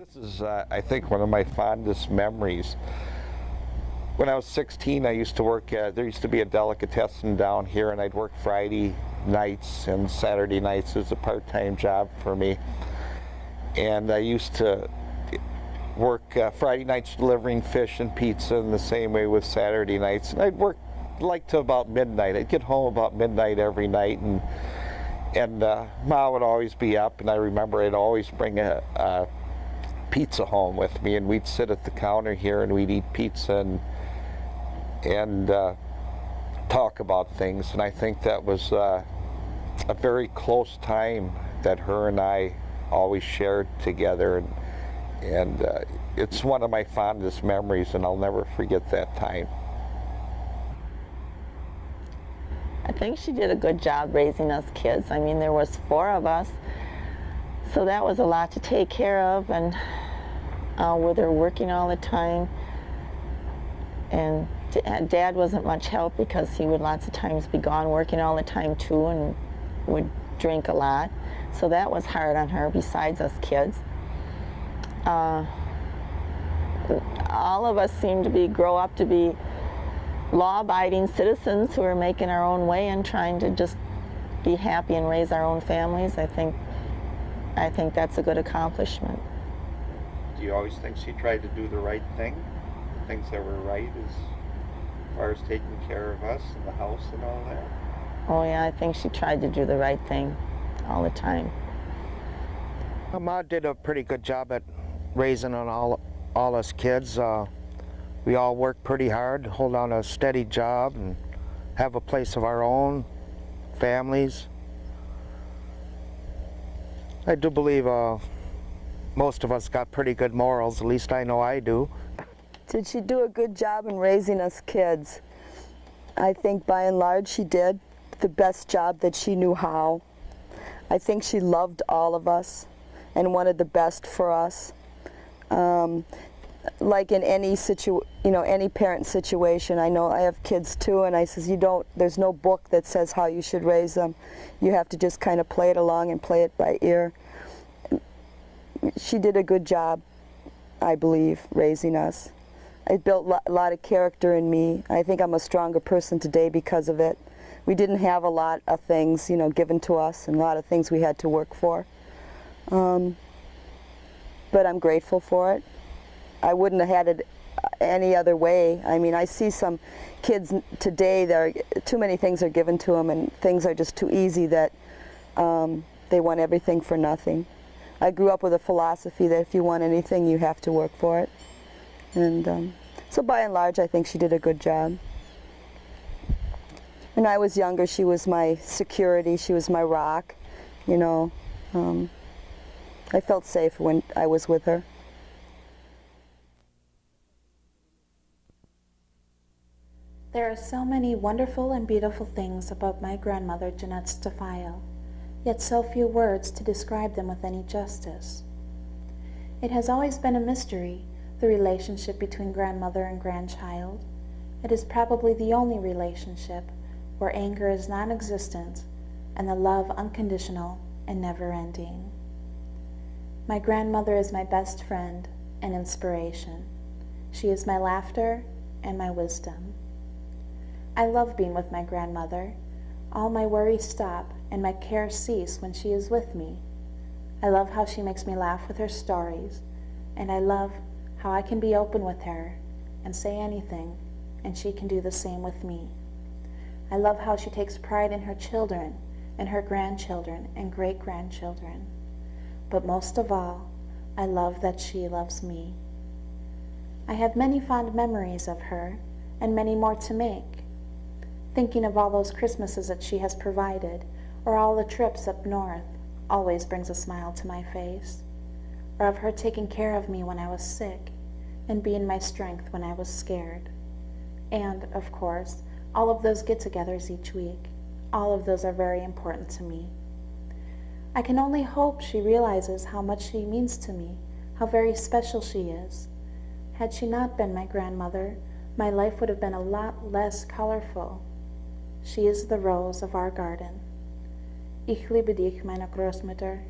This is, I think, one of my fondest memories. When I was 16, I used to work at, there used to be a delicatessen down here, and I'd work Friday nights and Saturday nights as a part-time job for me. And I used to work Friday nights delivering fish and pizza, in the same way with Saturday nights. And I'd work like to about midnight. I'd get home about midnight every night, and Ma would always be up, and I remember I'd always bring a pizza home with me, and we'd sit at the counter here and we'd eat pizza and talk about things. And I think that was a very close time that her and I always shared together, and it's one of my fondest memories, and I'll never forget that time. I think she did a good job raising us kids. I mean, there was 4 of us, so that was a lot to take care of, and with her working all the time. And Dad wasn't much help because he would lots of times be gone working all the time too, and would drink a lot. So that was hard on her, besides us kids. All of us seemed to grow up to be law-abiding citizens who are making our own way and trying to just be happy and raise our own families. I think that's a good accomplishment. Do you always think she tried to do the right thing? The things that were right as far as taking care of us and the house and all that? Oh yeah, I think she tried to do the right thing all the time. Ma did a pretty good job at raising on all us kids. We all work pretty hard, hold on a steady job, and have a place of our own, families. I do believe most of us got pretty good morals, at least I know I do. Did she do a good job in raising us kids? I think by and large she did the best job that she knew how. I think she loved all of us and wanted the best for us. Like in any any parent situation, I know I have kids too, and I says, there's no book that says how you should raise them. You have to just kind of play it along and play it by ear. She did a good job, I believe, raising us. It built a lot of character in me. I think I'm a stronger person today because of it. We didn't have a lot of things, given to us, and a lot of things we had to work for. But I'm grateful for it. I wouldn't have had it any other way. I mean, I see some kids today, too many things are given to them, and things are just too easy that they want everything for nothing. I grew up with a philosophy that if you want anything, you have to work for it. And so by and large, I think she did a good job. When I was younger, she was my security, she was my rock, I felt safe when I was with her. There are so many wonderful and beautiful things about my grandmother, Jeanette Staffeil, yet so few words to describe them with any justice. It has always been a mystery, the relationship between grandmother and grandchild. It is probably the only relationship where anger is non-existent and the love unconditional and never-ending. My grandmother is my best friend and inspiration. She is my laughter and my wisdom. I love being with my grandmother. All my worries stop and my cares cease when she is with me. I love how she makes me laugh with her stories, and I love how I can be open with her and say anything, and she can do the same with me. I love how she takes pride in her children and her grandchildren and great-grandchildren. But most of all, I love that she loves me. I have many fond memories of her and many more to make. Thinking of all those Christmases that she has provided, or all the trips up north, always brings a smile to my face. Or of her taking care of me when I was sick, and being my strength when I was scared. And, of course, all of those get-togethers each week. All of those are very important to me. I can only hope she realizes how much she means to me, how very special she is. Had she not been my grandmother, my life would have been a lot less colorful. She is the rose of our garden. Ich liebe dich, meine Großmutter.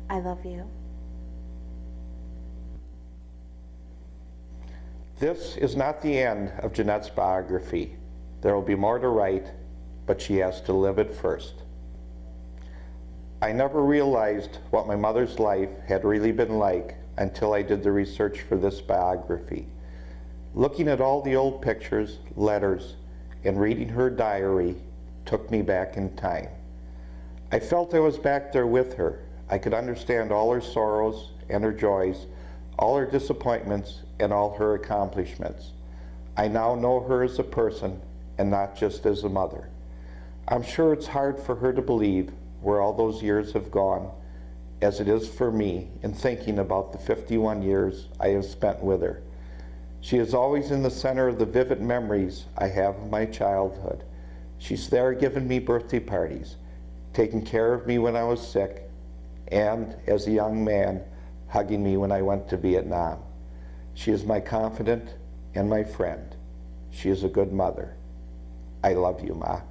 I love you. This is not the end of Jeanette's biography. There will be more to write, but she has to live it first. I never realized what my mother's life had really been like until I did the research for this biography. Looking at all the old pictures, letters, and reading her diary took me back in time. I felt I was back there with her. I could understand all her sorrows and her joys, all her disappointments and all her accomplishments. I now know her as a person and not just as a mother. I'm sure it's hard for her to believe where all those years have gone, as it is for me in thinking about the 51 years I have spent with her. She is always in the center of the vivid memories I have of my childhood. She's there giving me birthday parties, taking care of me when I was sick, and as a young man, hugging me when I went to Vietnam. She is my confidant and my friend. She is a good mother. I love you, Ma.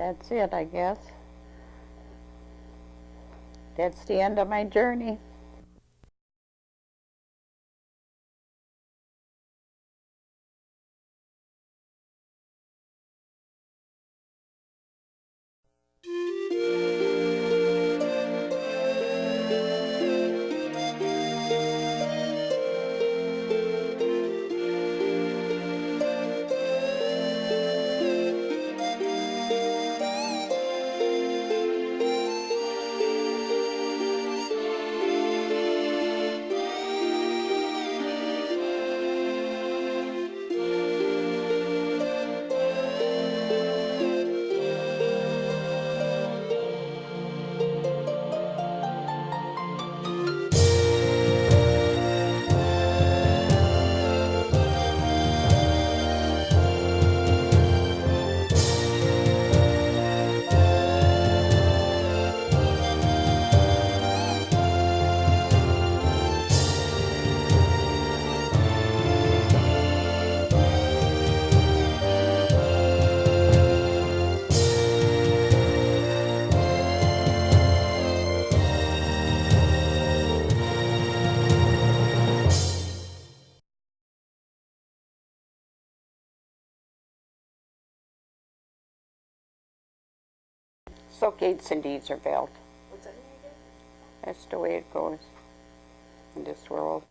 That's it, I guess. That's the end of my journey. So gates and deeds are built. That's the way it goes in this world.